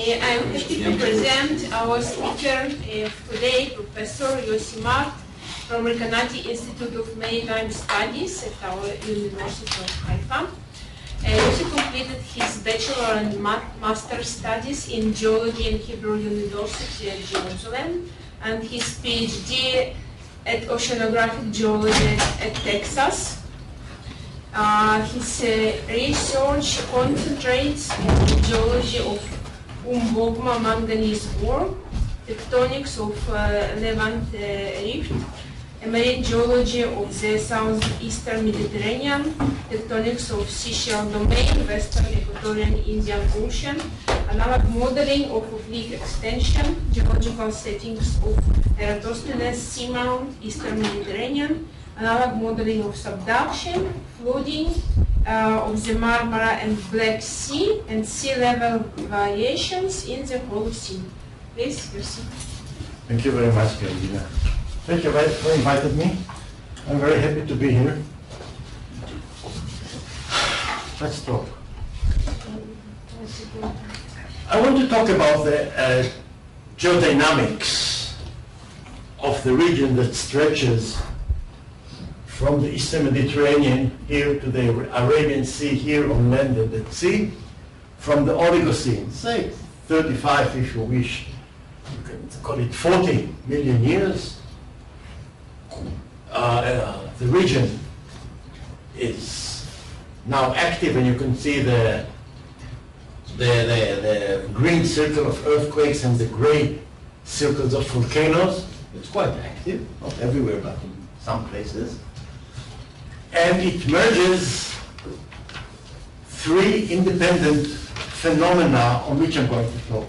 I'm happy to present our speaker today, Professor Yossi Mart from Recanati Institute of Maritime Studies at our University of Haifa. Yossi completed his bachelor and master studies in geology at Hebrew University at Jerusalem and his PhD at oceanographic geology at Texas. His research concentrates on geology of Umbogma manganese ore, tectonics of Levant rift, marine geology of the southeastern Mediterranean, tectonics of seashell domain, western Equatorial Indian Ocean, analog modeling of oblique extension, geological settings of Eratosthenes seamount, eastern Mediterranean, analog modeling of subduction, flooding of the Marmara and Black Sea, and sea level variations in the Holocene. Please, Yossi. Thank you very much, Karina. Thank you for inviting me. I'm very happy to be here. Let's talk. I want to talk about the geodynamics of the region that stretches from the eastern Mediterranean here to the Arabian Sea here on land and at sea, from the Oligocene, say 35 if you wish, you can call it 40 million years. The region is now active, and you can see the green circle of earthquakes and the gray circles of volcanoes. It's quite active, not everywhere, but in some places. And it merges three independent phenomena on which I'm going to talk.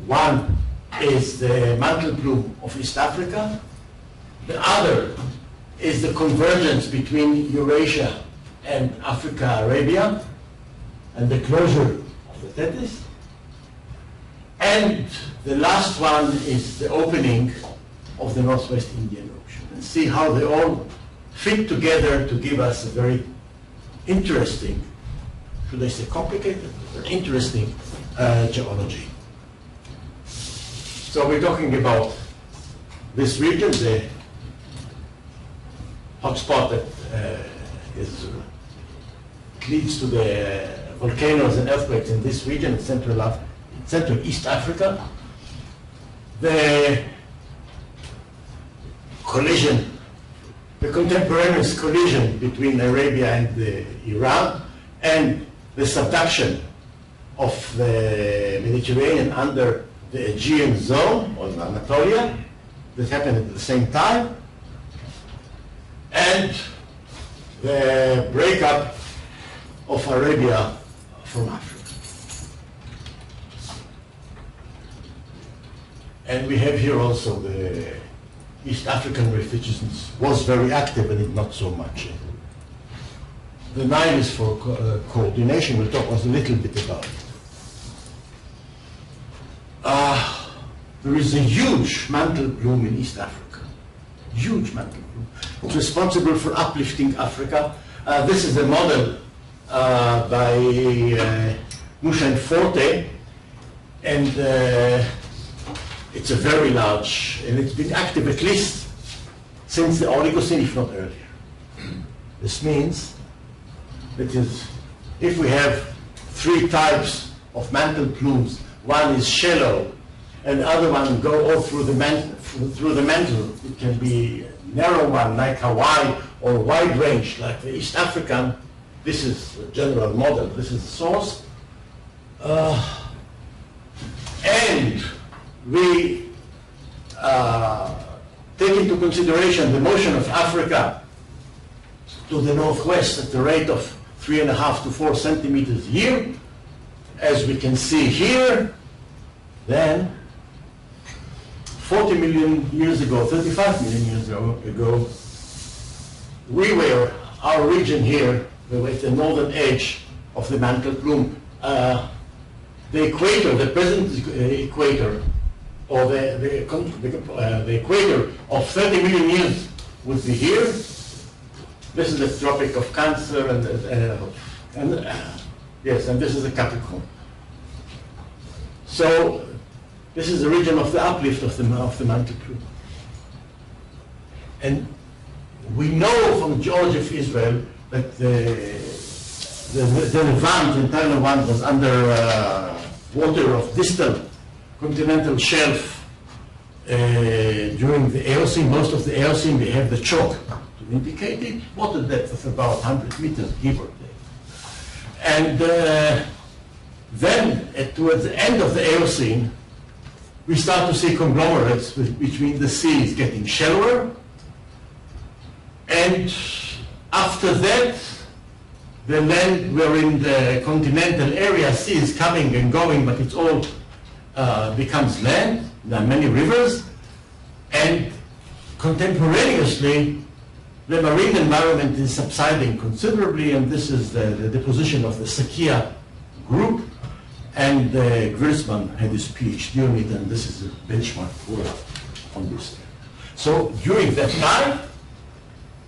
One is the mantle plume of East Africa. The other is the convergence between Eurasia and Africa, Arabia, and the closure of the Tethys. And the last one is the opening of the Northwest Indian Ocean, and see how they all fit together to give us a very interesting, should I say complicated, but interesting geology. So we're talking about this region, the hotspot that leads to the volcanoes and earthquakes in this region, in Central East Africa. The collision, the contemporaneous collision between Arabia and Iran, and the subduction of the Mediterranean under the Aegean zone, or Anatolia, that happened at the same time, and the breakup of Arabia from Africa. And we have here also the East African refugees was very active, and it not so much. The Nile is for coordination. We'll talk a little bit about it. There is a huge mantle plume in East Africa. Huge mantle plume. It's responsible for uplifting Africa. This is a model by Musha and Forte, and it's a very large, and it's been active at least since the Oligocene, if not earlier. This means that if we have three types of mantle plumes, one is shallow, and the other one go all through the mantle. It can be a narrow one like Hawaii, or wide range like the East African. This is the general model. This is the source. And we take into consideration the motion of Africa to the northwest at the rate of 3.5 to 4 centimeters a year, as we can see here. Then 40 million years ago, 35 million years ago, our region here, we were at the northern edge of the mantle plume. The equator, the present equator, or the equator of 30 million years would be here. This is the Tropic of Cancer, and this is the Capricorn. So this is the region of the uplift of the mantle plume. And we know from the geology of Israel that the Levant, the entire Levant, was under water of distal continental shelf during the Eocene. Most of the Eocene, we have the chalk to indicate it, water depth of about 100 meters, give or take. And then, towards the end of the Eocene, we start to see conglomerates between the seas getting shallower. And after that, the land wherein the continental area, sea is coming and going, but it's all becomes land. There are many rivers. And contemporaneously, the marine environment is subsiding considerably, and this is the deposition of the Sakia group. And Grisman had his PhD on it, and this is a benchmark work on this. So during that time,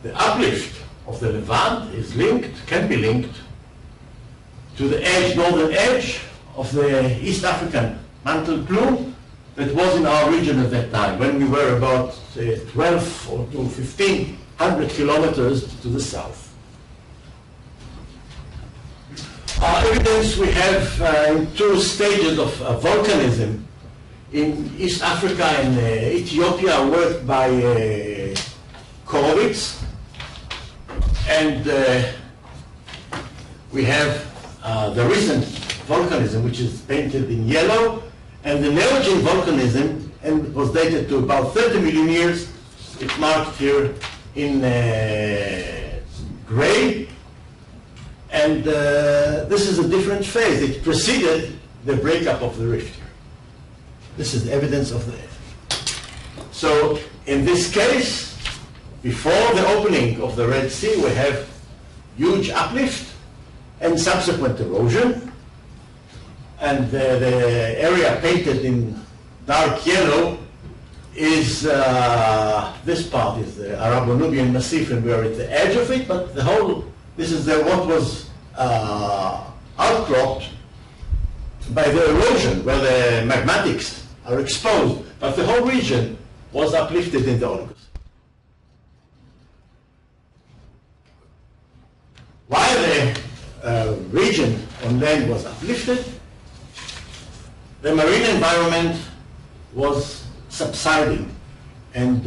the uplift of the Levant is linked, can be linked to the edge, northern edge of the East African mantle plume that was in our region at that time, when we were about 12 or to 1,500 kilometers to the south. Evidence we have in two stages of volcanism in East Africa and Ethiopia, worked by Korowitz. And we have the recent volcanism, which is painted in yellow, and the Neogene volcanism, and was dated to about 30 million years. It's marked here in gray. And this is a different phase. It preceded the breakup of the rift here. This is the evidence of the. So in this case, before the opening of the Red Sea, we have huge uplift and subsequent erosion. And the area painted in dark yellow is, this part is the Arabo-Nubian Massif, and we are at the edge of it, but the whole, this is what was outcropped by the erosion, where the magmatics are exposed, but the whole region was uplifted in the Oligocene. While the region on land was uplifted, the marine environment was subsiding, and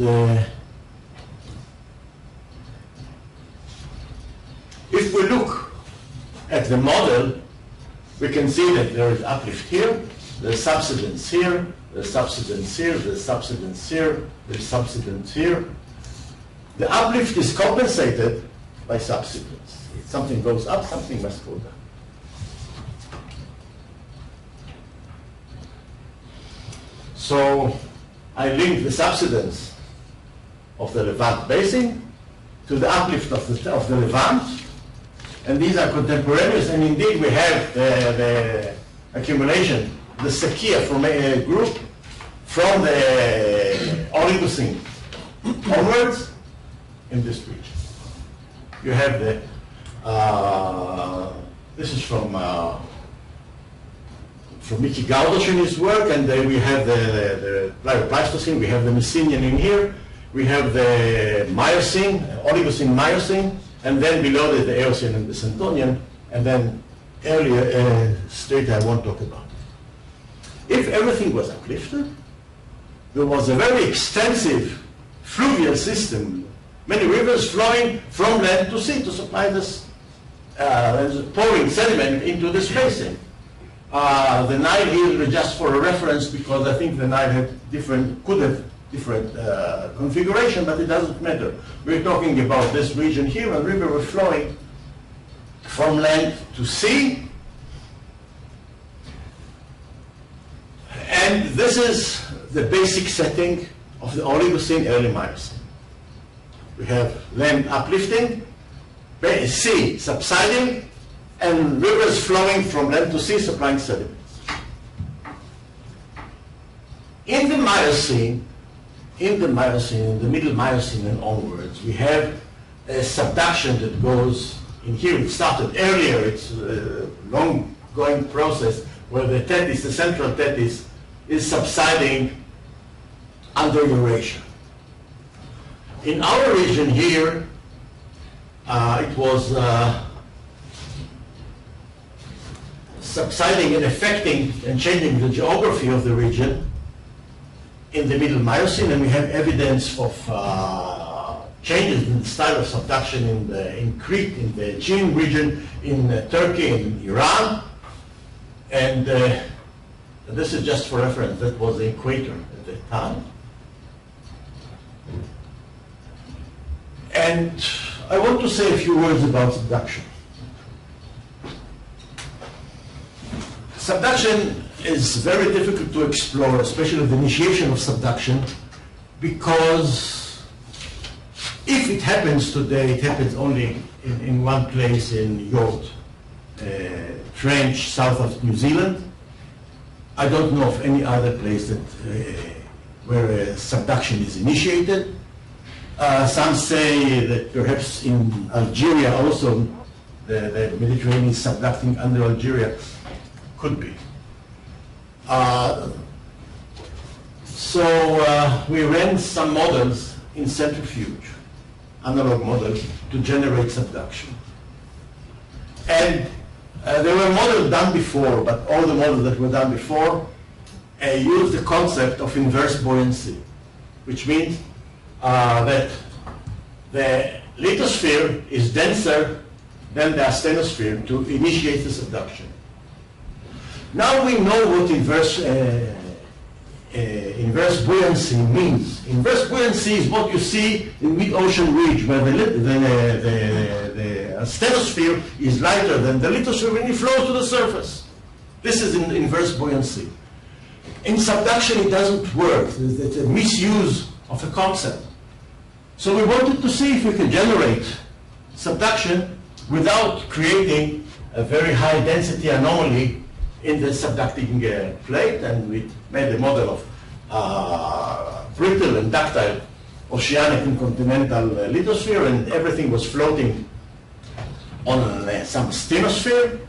if we look at the model, we can see that there is uplift here, there's subsidence here, there's subsidence here, there's subsidence here, there's subsidence here. The uplift is compensated by subsidence. If something goes up, something must go down. So I link the subsidence of the Levant basin to the uplift of the Levant, and these are contemporaneous, and indeed we have the accumulation, the Sakia from a group from the Oligocene onwards in this region. You have the, this is from Mickey Gaudosh in his work, and then we have the Pleistocene, we have the Messinian in here, we have the Miocene, Oligocene Miocene, and then below the Eocene and the Centonian, and then earlier strata I won't talk about. If everything was uplifted, there was a very extensive fluvial system, many rivers flowing from land to sea to supply this, pouring sediment into this basin. The Nile here, just for a reference, because I think the Nile had could have different configuration, but it doesn't matter. We're talking about this region here, and river was flowing from land to sea. And this is the basic setting of the Oligocene, early Miocene. We have land uplifting, sea subsiding, and rivers flowing from land to sea supplying sediments. In the Miocene, in the middle Miocene and onwards, we have a subduction that goes in here. It started earlier, it's a long-going process where the Tethys, the central Tethys, is subsiding under Eurasia. In our region here, it was subsiding and affecting and changing the geography of the region in the Middle Miocene, and we have evidence of changes in the style of subduction in Crete, in the Aegean region, in Turkey, in Iran. And this is just for reference, that was the equator at the time. And I want to say a few words about subduction. Subduction is very difficult to explore, especially the initiation of subduction, because if it happens today, it happens only in one place in York Trench, south of New Zealand. I don't know of any other place that where subduction is initiated. Some say that perhaps in Algeria also, the Mediterranean is subducting under Algeria. Could be. So we ran some models in centrifuge, analog models, to generate subduction. And there were models done before, but all the models that were done before used the concept of inverse buoyancy, which means that the lithosphere is denser than the asthenosphere to initiate the subduction. Now we know what inverse buoyancy means. Inverse buoyancy is what you see in mid-ocean ridge, where the asthenosphere is lighter than the lithosphere when it flows to the surface. This is inverse buoyancy. In subduction, it doesn't work. It's a misuse of a concept. So we wanted to see if we can generate subduction without creating a very high density anomaly in the subducting plate, and we made a model of brittle and ductile oceanic and continental lithosphere, and everything was floating on some asthenosphere,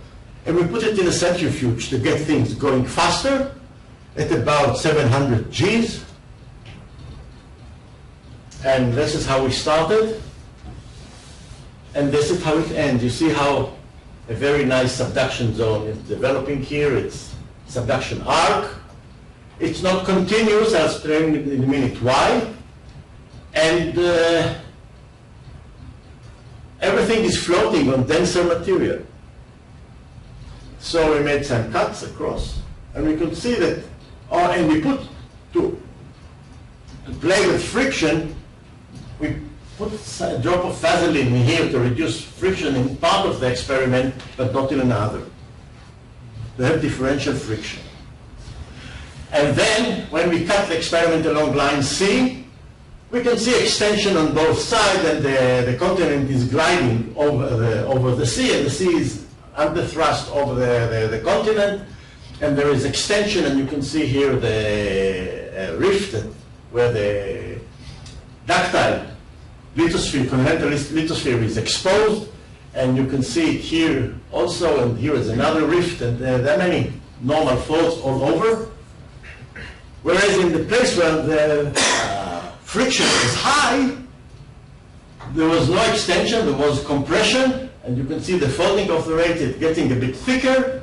and we put it in a centrifuge to get things going faster at about 700 Gs. And this is how we started, and this is how it ends. You see how a very nice subduction zone is developing here. It's subduction arc. It's not continuous. I'll explain in a minute why. And everything is floating on denser material. So we made some cuts across, and we could see that, and we put to play with friction, we put a drop of Vaseline in here to reduce friction in part of the experiment, but not in another. They have differential friction. And then, when we cut the experiment along line C, we can see extension on both sides, and the continent is gliding over the sea, and the sea is under thrust over the continent, and there is extension, and you can see here the rift where the ductile lithosphere, continental lithosphere is exposed, and you can see it here also, and here is another rift, and there are many normal faults all over. Whereas in the place where the friction is high, there was no extension, there was compression, and you can see the folding of the rate is getting a bit thicker.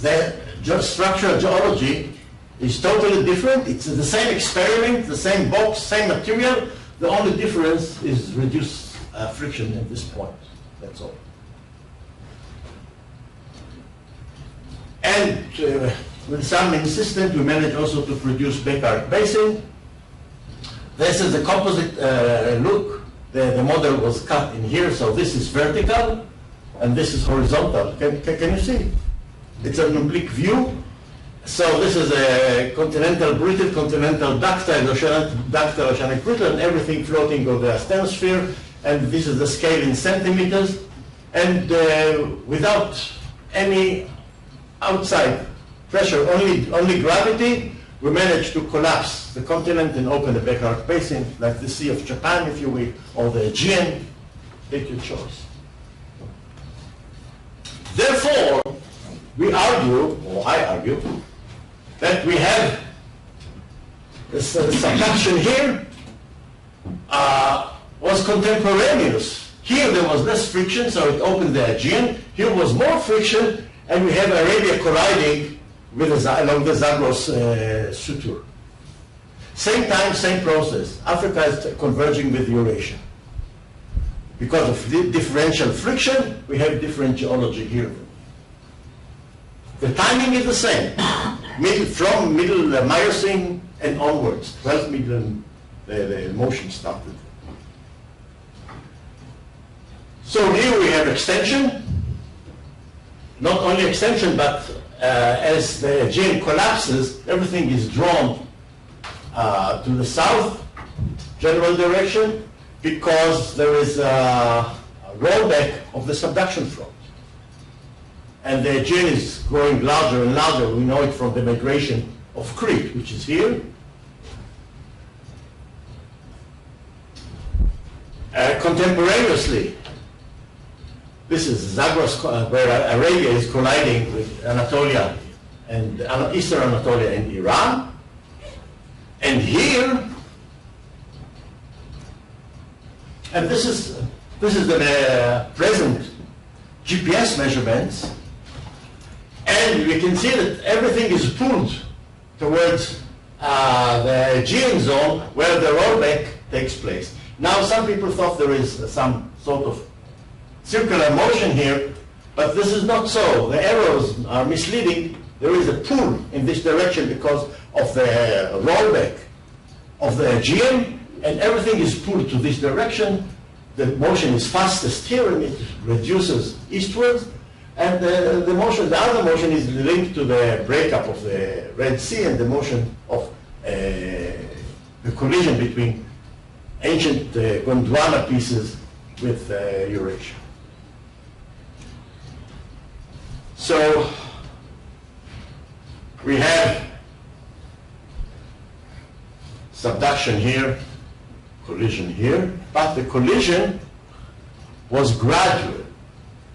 The structural geology is totally different. It's the same experiment, the same box, same material. The only difference is reduced friction at this point. That's all. And with some insistence, we managed also to produce Beck-Arc basin. This is the composite look. The model was cut in here, so this is vertical, and this is horizontal. Can you see? It's an oblique view. So this is a continental brittle, continental ductile, oceanic brittle, and everything floating over the asthenosphere. And this is the scale in centimeters. And without any outside pressure, only gravity, we managed to collapse the continent and open the Beck-Arc basin, like the Sea of Japan, if you will, or the Aegean. Take your choice. Therefore, we argue, or I argue, that we have this subduction here was contemporaneous. Here there was less friction, so it opened the Aegean. Here was more friction, and we have Arabia colliding with along the Zagros suture. Same time, same process. Africa is converging with Eurasia. Because of the differential friction, we have different geology here. The timing is the same. From middle Miocene and onwards. 12th million, the motion started. So here we have extension. Not only extension, but as the Aegean collapses, everything is drawn to the south, general direction, because there is a rollback of the subduction front. And the Aegean is growing larger and larger. We know it from the migration of Crete, which is here. Contemporaneously, this is Zagros, where Arabia is colliding with Anatolia and Eastern Anatolia and Iran. And here, and this is the present GPS measurements, and we can see that everything is pulled towards the Aegean zone where the rollback takes place. Now, some people thought there is some sort of circular motion here, but this is not so. The arrows are misleading. There is a pull in this direction because of the rollback of the Aegean, and everything is pulled to this direction. The motion is fastest here, and it reduces eastwards. And the other motion is linked to the breakup of the Red Sea and the motion of the collision between ancient Gondwana pieces with Eurasia. So we have subduction here, collision here, but the collision was gradual.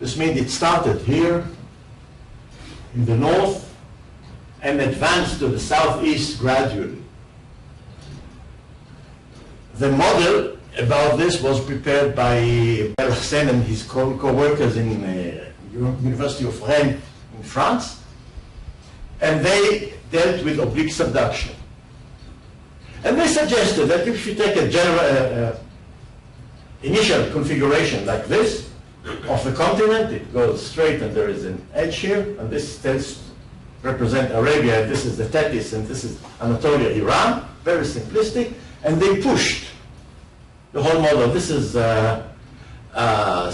This means it started here in the north and advanced to the southeast gradually. The model about this was prepared by Belsen and his co-workers in University of Rennes in France, and they dealt with oblique subduction. And they suggested that if you take a general initial configuration like this of the continent, it goes straight and there is an edge here, and this tends to represent Arabia, and this is the Tethys, and this is Anatolia, Iran, very simplistic, and they pushed the whole model. This is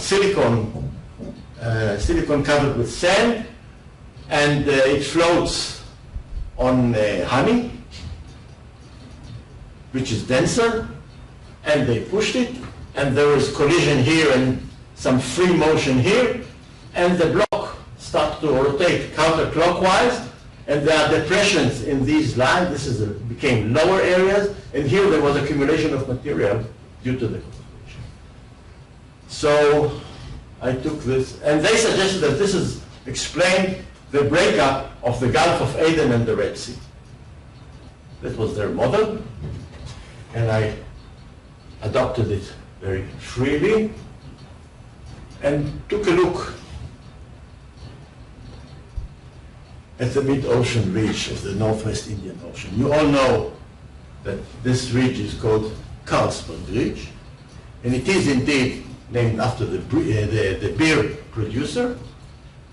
silicon covered with sand, and it floats on honey, which is denser, and they pushed it, and there is collision here and some free motion here, and the block starts to rotate counterclockwise, and there are depressions in these lines. This became lower areas, and here there was accumulation of material due to the collision. So I took this, and they suggested that this is explained the breakup of the Gulf of Aden and the Red Sea. That was their model, and I adopted it very freely and took a look at the mid-ocean ridge of the Northwest Indian Ocean. You all know that this ridge is called Carlsberg Ridge, and it is indeed named after the beer producer,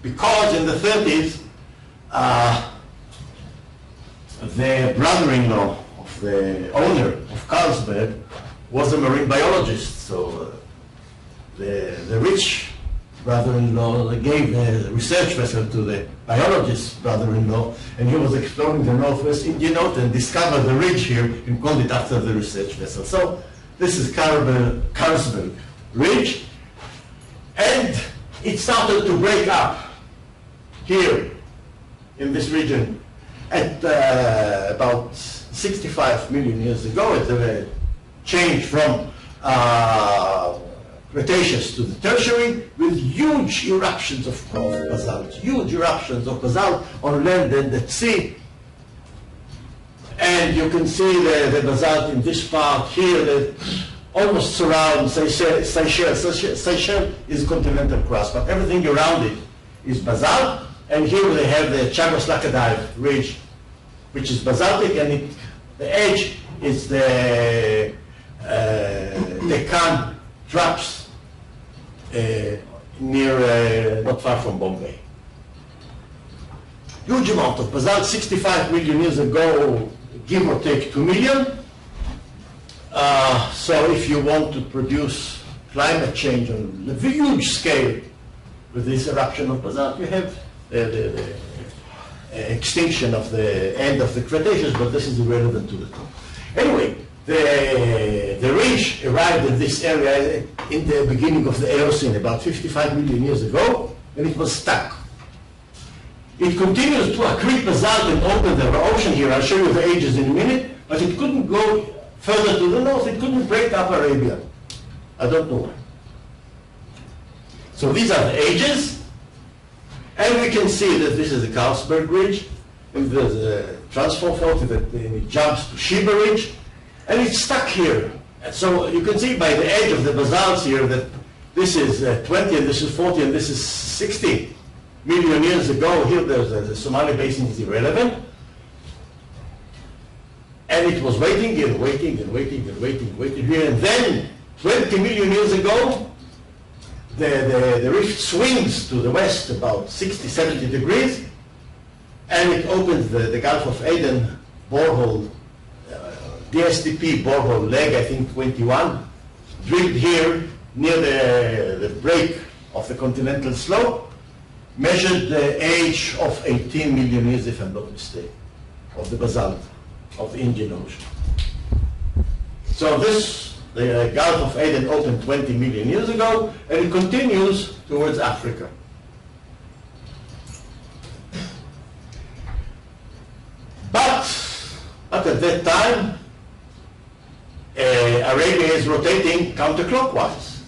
because in the 30s, the brother-in-law of the owner of Carlsberg was a marine biologist. So the rich brother-in-law gave a research vessel to the biologist's brother-in-law, and he was exploring the Northwest Indian Ocean and discovered the ridge here and called it after the research vessel. So this is Carlsberg Ridge, and it started to break up here in this region at about 65 million years ago. It's a change from Cretaceous to the Tertiary, with huge eruptions of basalt, huge eruptions of basalt on land and at sea. And you can see the basalt in this part here that almost surrounds Seychelles. Seychelles is continental crust, but everything around it is basalt. And here they have the Chagos-Laccadive ridge, which is basaltic, and the edge is the Deccan Traps near, not far from Bombay. Huge amount of basalt, 65 million years ago, give or take 2 million. So if you want to produce climate change on a huge scale with this eruption of basalt, you have the extinction of the end of the Cretaceous, but this is irrelevant to the talk. Anyway, the ridge arrived in this area in the beginning of the Eocene, about 55 million years ago, and it was stuck. It continues to accrete basalt and open the ocean here. I'll show you the ages in a minute, but it couldn't go further to the north. It couldn't break up Arabia. I don't know why. So these are the ages, and we can see that this is the Carlsberg Ridge, and there's a transform fault that it jumps to Sheba Ridge, and it's stuck here. And so you can see by the edge of the basalts here that this is 20 and this is 40 and this is 60 million years ago. Here there's the Somali Basin is irrelevant. And it was waiting and waiting and waiting and waiting, waiting here. And then 20 million years ago, the rift swings to the west about 60, 70 degrees, and it opens the Gulf of Aden borehole, DSTP borehole leg, I think 21, drilled here near the break of the continental slope, measured the age of 18 million years, if I'm not mistaken, of the basalt of the Indian Ocean. So the Gulf of Aden opened 20 million years ago, and it continues towards Africa. But at that time, Arabia is rotating counterclockwise.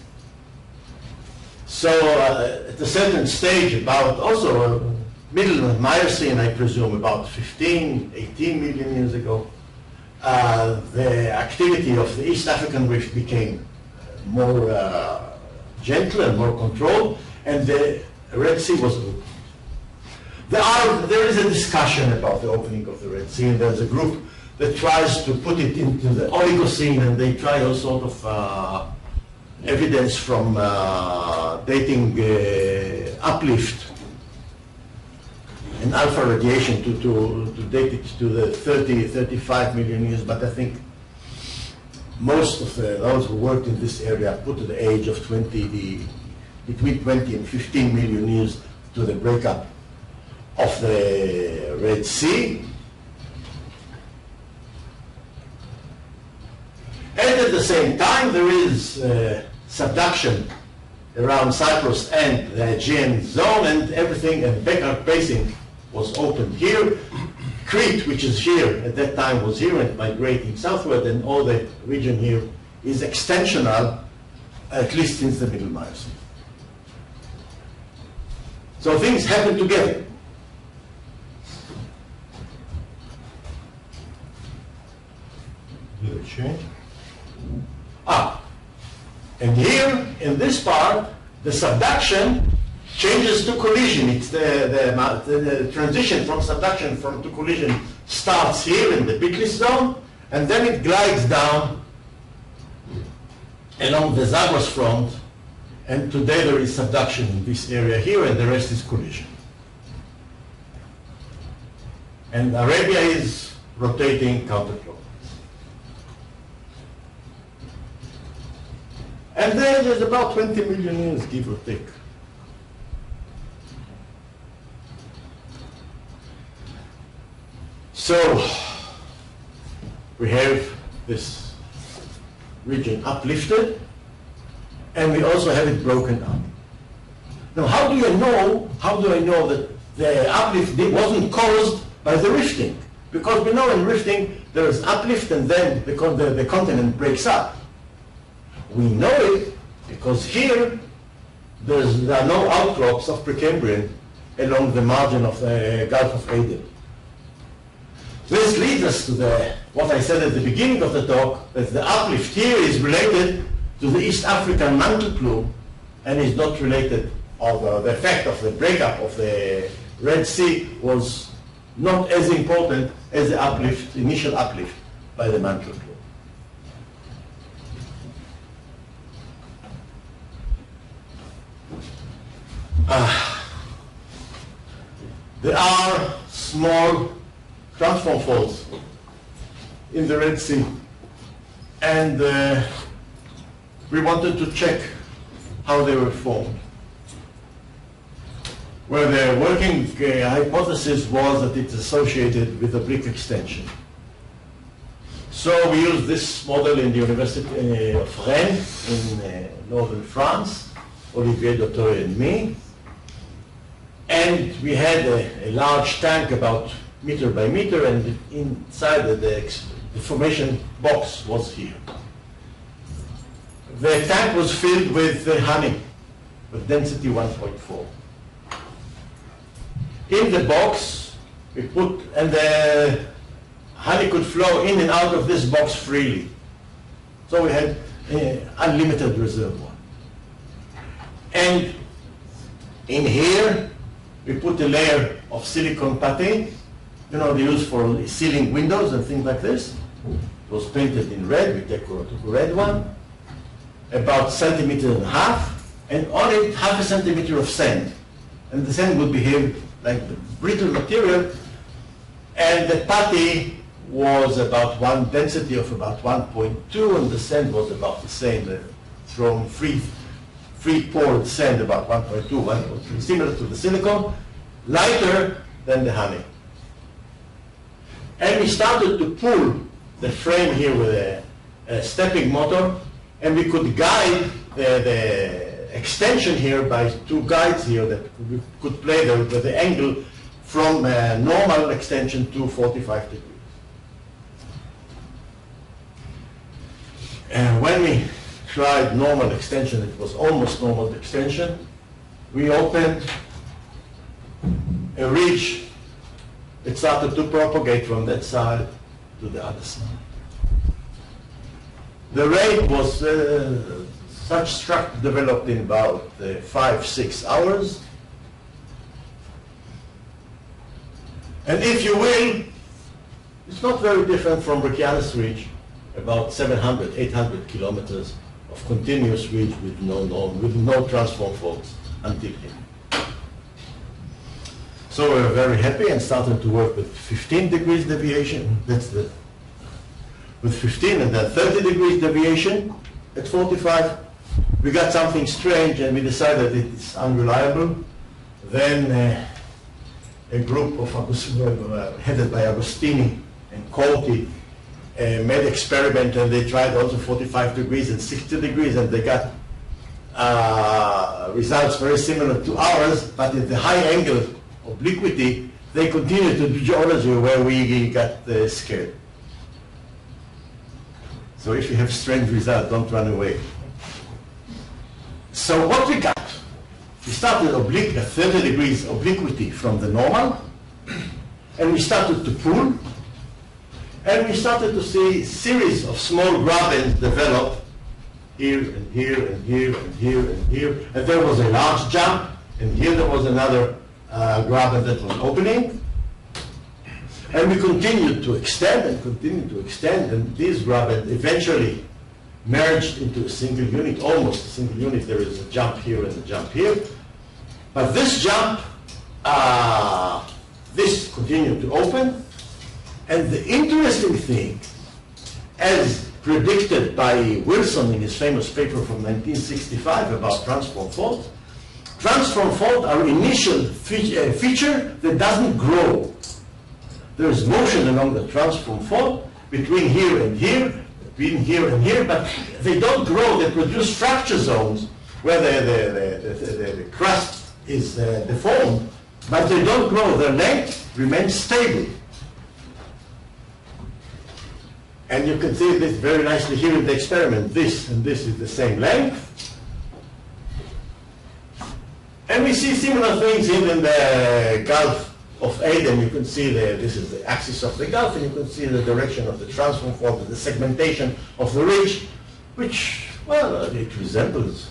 So at a certain stage, about also middle of Miocene, I presume, about 15, 18 million years ago, the activity of the East African rift became more gentle and more controlled, and the Red Sea was open. There is a discussion about the opening of the Red Sea, and there's a group that tries to put it into the Oligocene, and they try all sort of evidence from dating uplift and alpha radiation to date it to the 30, 35 million years, but I think most of those who worked in this area put the age of between 20 and 15 million years to the breakup of the Red Sea. And at the same time, there is subduction around Cyprus and the Aegean zone, and everything, and Beckar Basin was opened here. Crete, which is here at that time, was here and migrating southward, and all the region here is extensional, at least since the Middle Miocene. So things happen together. Did it change? And here, in this part, the subduction changes to collision. It's the transition from subduction to collision starts here in the Bitlis zone, and then it glides down along the Zagros front, and today there is subduction in this area here, and the rest is collision. And Arabia is rotating counterclockwise. And then there's about 20 million years, give or take. So we have this region uplifted, and we also have it broken up. Now, how do I know that the uplift wasn't caused by the rifting? Because we know in rifting there is uplift and then the continent breaks up. We know it because here there are no outcrops of Precambrian along the margin of the Gulf of Aden. This leads us to what I said at the beginning of the talk, that the uplift here is related to the East African mantle plume and is not related, or the effect of the breakup of the Red Sea was not as important as the uplift, initial uplift by the mantle plume. There are small transform faults in the Red Sea, and we wanted to check how they were formed. Where the working hypothesis was that it's associated with oblique extension. So we used this model in the University of Rennes in northern France, Olivier Dautoy and me. And we had a large tank about meter by meter, and inside the formation box was here. The tank was filled with honey, with density 1.4. In the box, we put, and the honey could flow in and out of this box freely. So we had unlimited reservoir. And in here, we put a layer of silicon putty, you know, they use for sealing windows and things like this. It was painted in red, we took a red one, about 1.5 centimeters, and on it 0.5 centimeter of sand. And the sand would behave like the brittle material, and the putty was about one density of about 1.2, and the sand was about the same, from free poured sand about 1.2, 1.3, similar to the silicone, lighter than the honey. And we started to pull the frame here with a stepping motor, and we could guide the extension here by two guides here that we could play with the angle from normal extension to 45 degrees. And when we tried normal extension, it was almost normal extension. We opened a ridge. It started to propagate from that side to the other side. The rate was such structure developed in about 5-6 hours. And if you will, it's not very different from Reykjanes Ridge, about 700-800 kilometers of continuous ridge with no transform faults until here. So we were very happy and started to work with 15 degrees deviation. With 15 and then 30 degrees deviation at 45. We got something strange and we decided it's unreliable. Then a group of headed by Agostini and Colti made experiment, and they tried also 45 degrees and 60 degrees, and they got results very similar to ours, but at the high angle obliquity, they continued to do geology where we got scared. So if you have strange results, don't run away. So what we got? We started at 30 degrees obliquity from the normal, and we started to pull, and we started to see series of small grabens develop here and here and here and here and here, and there was a large jump, and here there was another graben that was opening. And we continued to extend and continued to extend, and these grabens eventually merged into a single unit, almost a single unit. There is a jump here and a jump here. But this jump, this continued to open. And the interesting thing, as predicted by Wilson in his famous paper from 1965 about transform faults are initial feature that doesn't grow. There is motion along the transform fault between here and here, between here and here, but they don't grow. They produce fracture zones where the crust is deformed, but they don't grow. Their length remains stable. And you can see this very nicely here in the experiment. This and this is the same length, we see similar things in the Gulf of Aden. You can see this is the axis of the Gulf, and you can see the direction of the transform fault, the segmentation of the ridge, which, well, it resembles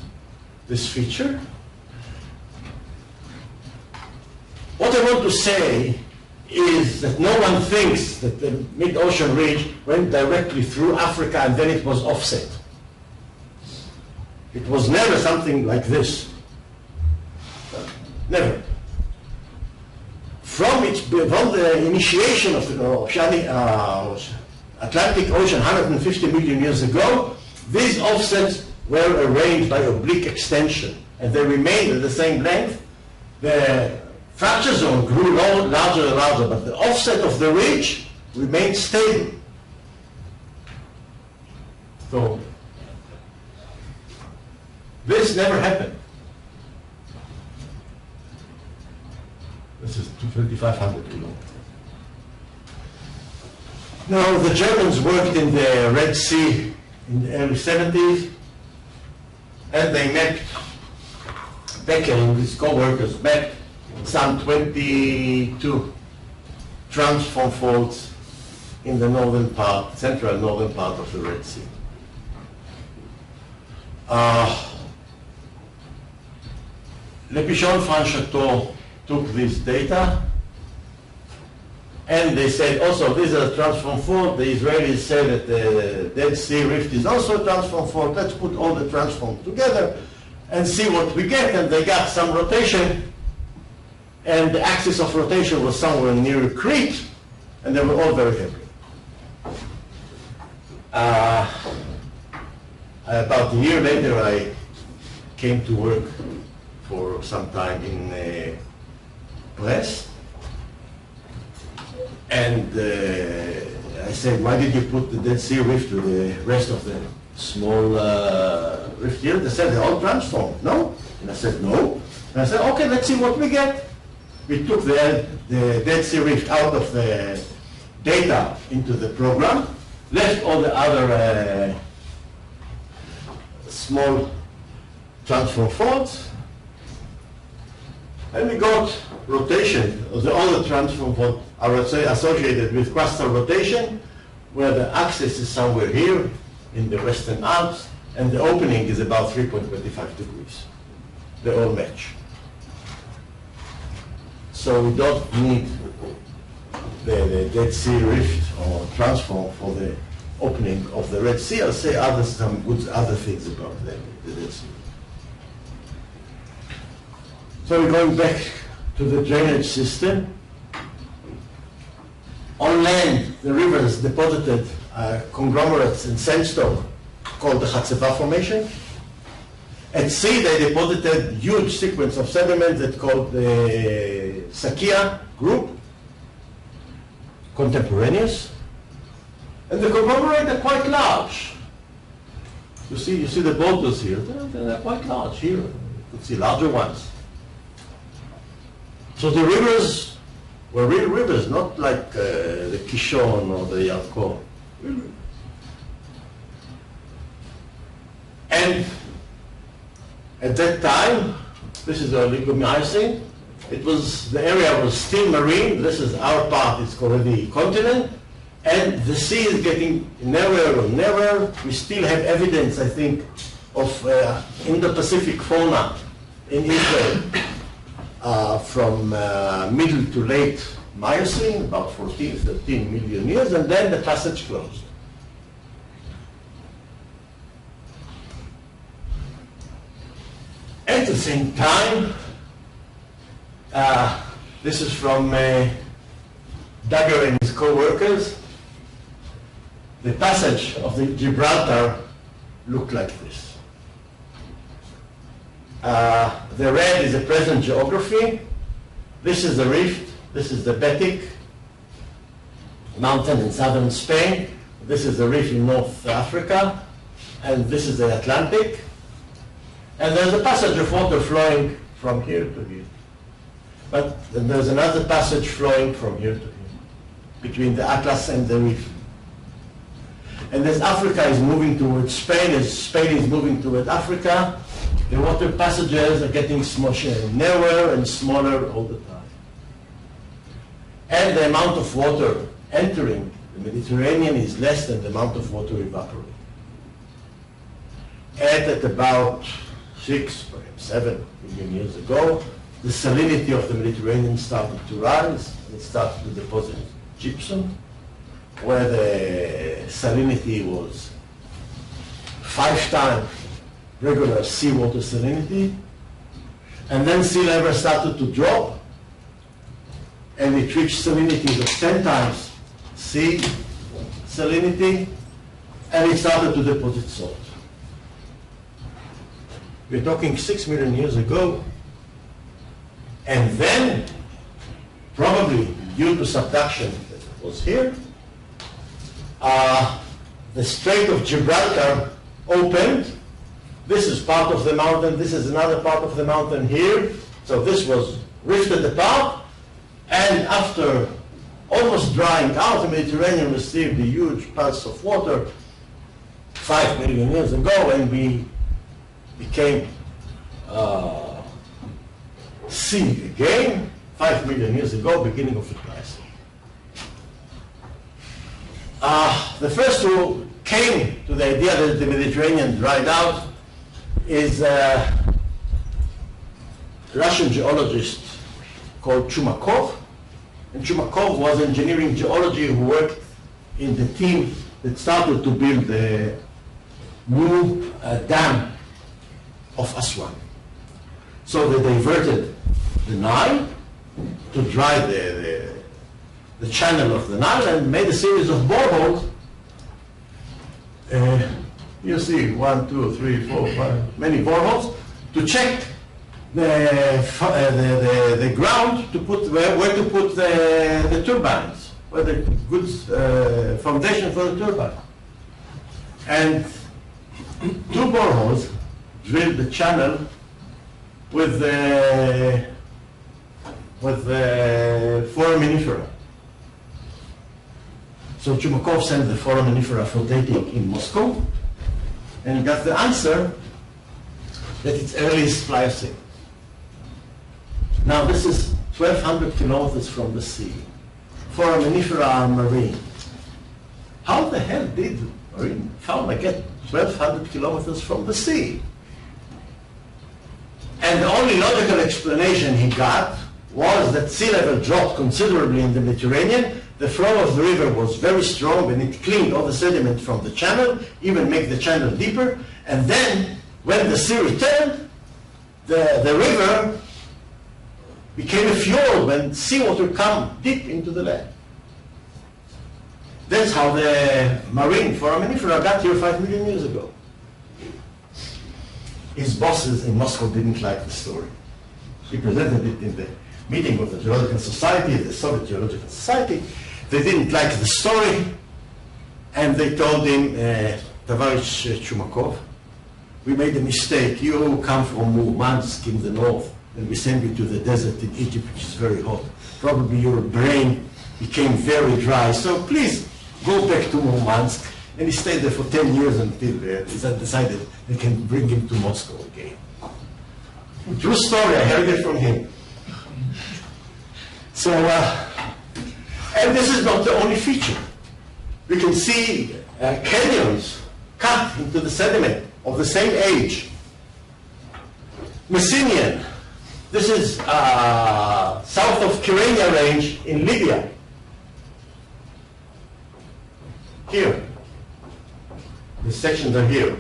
this feature. What I want to say is that no one thinks that the mid-ocean ridge went directly through Africa and then it was offset. It was never something like this. Never. From the initiation of the Atlantic Ocean 150 million years ago, these offsets were arranged by oblique extension, and they remained at the same length. The fracture zone grew larger and larger, but the offset of the ridge remained stable. So this never happened. This is 2,500 kilometers. Now, the Germans worked in the Red Sea in the early 70s, and they mapped, Becker and his co-workers mapped some 22 transform faults in the northern part, central northern part of the Red Sea. Le Pichon-Franchateau took this data, and they said also this is a transform fault. The Israelis said that the Dead Sea Rift is also a transform fault. Let's put all the transforms together and see what we get. And they got some rotation, and the axis of rotation was somewhere near Crete, and they were all very happy. About a year later, I came to work for some time in Brest, and I said, why did you put the Dead Sea Rift to the rest of the small rift here? They said they're all transformed. No? And I said, no. And I said, okay, let's see what we get. We took the Dead Sea Rift out of the data into the program, left all the other small transform faults, and we got rotation. All the transform faults are associated with crustal rotation, where the axis is somewhere here in the Western Alps, and the opening is about 3.25 degrees. They all match. So we don't need the Dead Sea Rift or transform for the opening of the Red Sea. I'll say some good other things about the Dead Sea. So we're going back to the drainage system. On land, the rivers deposited conglomerates and sandstone called the Hatzeva Formation. At sea, they deposited huge sequence of sediment that called the Sakia group, contemporaneous. And the conglomerates are quite large. You see the boulders here, they're quite large here. You can see larger ones. So the rivers were real rivers, not like the Kishon or the Yarko. And at that time, this is the Oligocene. The area was still marine. This is our part, it's already continent. And the sea is getting narrower and narrower. We still have evidence, I think, of Indo-Pacific fauna in Israel from middle to late Miocene, about 14, 13 million years, and then the passage closed. At the same time, this is from Dagger and his co-workers. The passage of the Gibraltar looked like this. The red is the present geography. This is the rift. This is the Betic mountain in southern Spain. This is the rift in North Africa. And this is the Atlantic. And there's a passage of water flowing from here to here. But then there's another passage flowing from here to here, between the Atlas and the reef. And as Africa is moving towards Spain, as Spain is moving towards Africa, The water passages are getting narrower and smaller all the time. And the amount of water entering the Mediterranean is less than the amount of water evaporating. And at about 6, perhaps 7 million years ago, the salinity of the Mediterranean started to rise, and it started to deposit gypsum, where the salinity was 5 times regular seawater salinity, and then sea level started to drop, and it reached salinities of 10 times sea salinity, and it started to deposit salt. We're talking 6 million years ago, and then, probably due to subduction that was here, the Strait of Gibraltar opened. This is part of the mountain, this is another part of the mountain here. So this was rifted apart, and after almost drying out, the Mediterranean received a huge pulse of water 5 million years ago, and we became sea again 5 million years ago, beginning of the crisis. The first who came to the idea that the Mediterranean dried out is a Russian geologist called Chumakov. And Chumakov was engineering geology who worked in the team that started to build the new dam of Aswan. So they diverted the Nile to dry the channel of the Nile and made a series of boreholes. You see 1, 2, 3, 4, 5, many boreholes to check the ground to put where to put the turbines, where the good foundation for the turbine. And 2 boreholes drilled the channel with the foraminifera. So Chumakov sent the foraminifera for dating in Moscow, and he got the answer that it's earliest Pliocene. Now this is 1,200 kilometers from the sea. Foraminifera are marine. How the hell did marine fauna get 1,200 kilometers from the sea? And the only logical explanation he got was that sea level dropped considerably in the Mediterranean. The flow of the river was very strong, and it cleaned all the sediment from the channel, even make the channel deeper. And then, when the sea returned, the river became a fjord when seawater come deep into the land. That's how the marine foraminifera got here 5 million years ago. His bosses in Moscow didn't like the story. He presented it in the meeting of the Geological Society, the Soviet Geological Society. They didn't like the story, and they told him, Tavarish Chumakov, we made a mistake. You come from Murmansk in the north, and we send you to the desert in Egypt, which is very hot. Probably your brain became very dry, so please go back to Murmansk. And he stayed there for 10 years until they decided they can bring him to Moscow again. True story, I heard it from him. So, and this is not the only feature. We can see canyons cut into the sediment of the same age. Messinian, this is south of Kyrenia range in Libya. Here. The sections are here.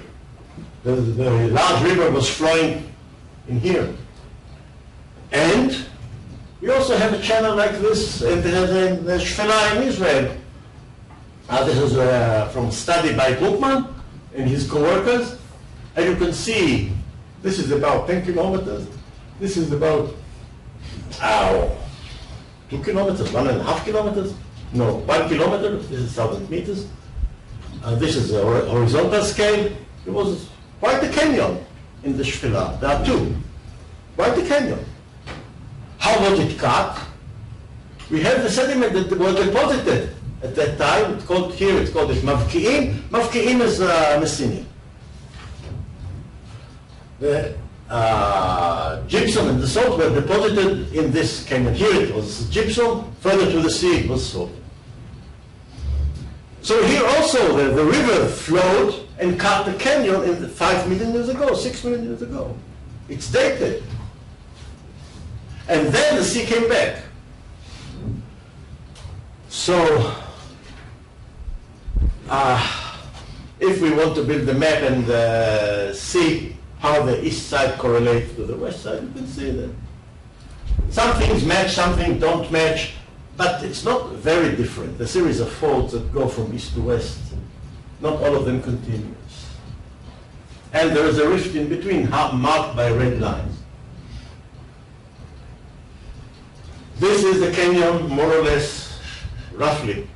The large river was flowing in here. And we also have a channel like this in the Shfela in Israel. This is from a study by Druckmann and his co-workers. And you can see this is about 10 kilometers. This is about 2 kilometers, 1.5 kilometers. No, 1 kilometer, this is 1,000 meters. This is a horizontal scale. It was quite a canyon in the Shfela. There are 2. Quite a canyon. How was it cut? We have the sediment that was deposited at that time. It's called here, it's called Mavki'im. Mavki'im is Messinian. The gypsum and the salt were deposited in this canyon. Here it was gypsum, further to the sea it was salt. So here also the river flowed and cut the canyon in 5 million years ago, 6 million years ago. It's dated. And then the sea came back. So if we want to build the map and see how the east side correlates to the west side, you can see that some things match, some things don't match, but it's not very different. The series of faults that go from east to west, not all of them continuous. And there is a rift in between marked by red lines. This is the canyon, more or less, roughly,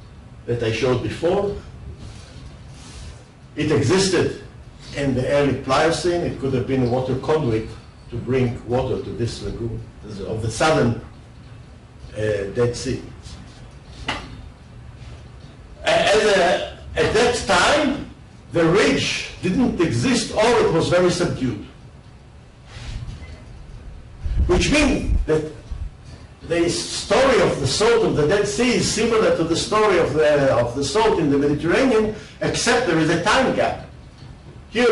that I showed before. It existed in the early Pliocene. It could have been a water conduit to bring water to this lagoon of the southern Dead Sea. At that time, the ridge didn't exist or it was very subdued. Which means that the story of the salt of the Dead Sea is similar to the story of the salt in the Mediterranean, except there is a time gap. Here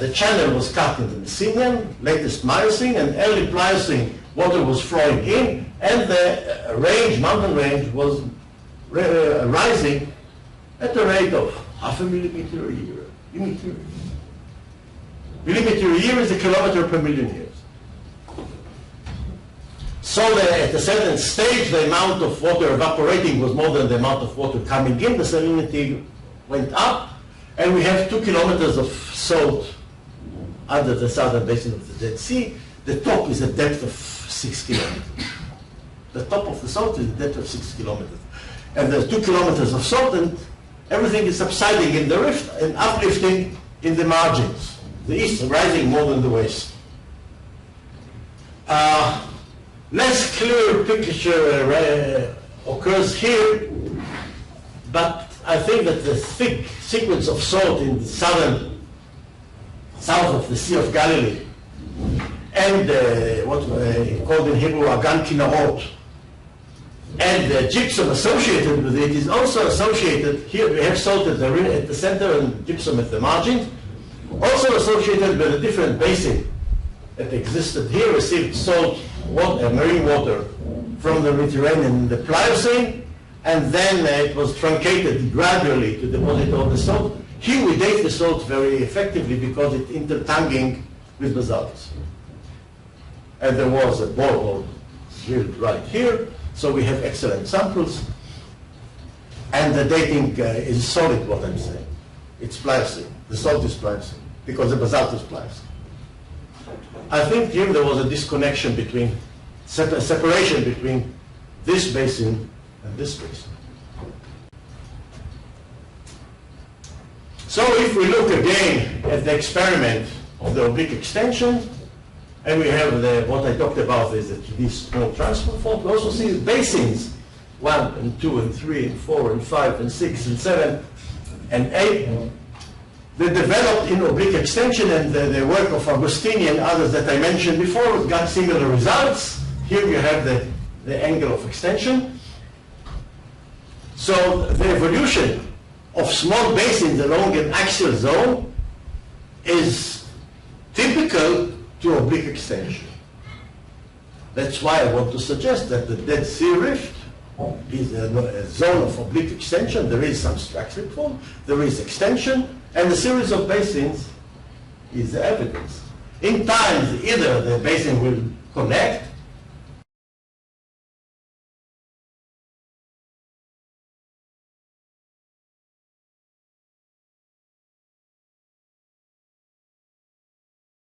the channel was cut in the Messinian, latest Miocene, and early Pliocene water was flowing in, and the mountain range was rising at a rate of 0.5 millimeter a year. Millimeter a year is a kilometer per million years. So at a certain stage, the amount of water evaporating was more than the amount of water coming in. The salinity went up, and we have 2 kilometers of salt under the southern basin of the Dead Sea. The top is a depth of 6 kilometers. The top of the salt is a depth of 6 kilometers. And there's 2 kilometers of salt, and everything is subsiding in the rift and uplifting in the margins. The east rising more than the west. Less clear picture occurs here, but I think that the thick sequence of salt in the south of the Sea of Galilee, and what called in Hebrew Agan Kinarot, and the gypsum associated with it is also associated. Here we have salt at the center and gypsum at the margins, also associated with a different basin that existed here, received salt, marine water from the Mediterranean in the Pliocene, and then it was truncated gradually to deposit all the salt. Here we date the salt very effectively because it's intertangling with basalts. And there was a borehole drilled right here, so we have excellent samples. And the dating is solid, what I'm saying. It's Pliocene. The salt is Pliocene because the basalt is Pliocene. I think here there was a disconnection between, separation between this basin and this basin. So if we look again at the experiment of the oblique extension, and we have what I talked about is these small transfer faults, we also see basins, 1 and 2 and 3 and 4 and 5 and 6 and 7 and 8. They developed in oblique extension, and the work of Agostini and others that I mentioned before got similar results. Here you have the angle of extension. So the evolution of small basins along an axial zone is typical to oblique extension. That's why I want to suggest that the Dead Sea Rift is a zone of oblique extension. There is some structural fault, there is extension, and the series of basins is the evidence. In time, either the basin will connect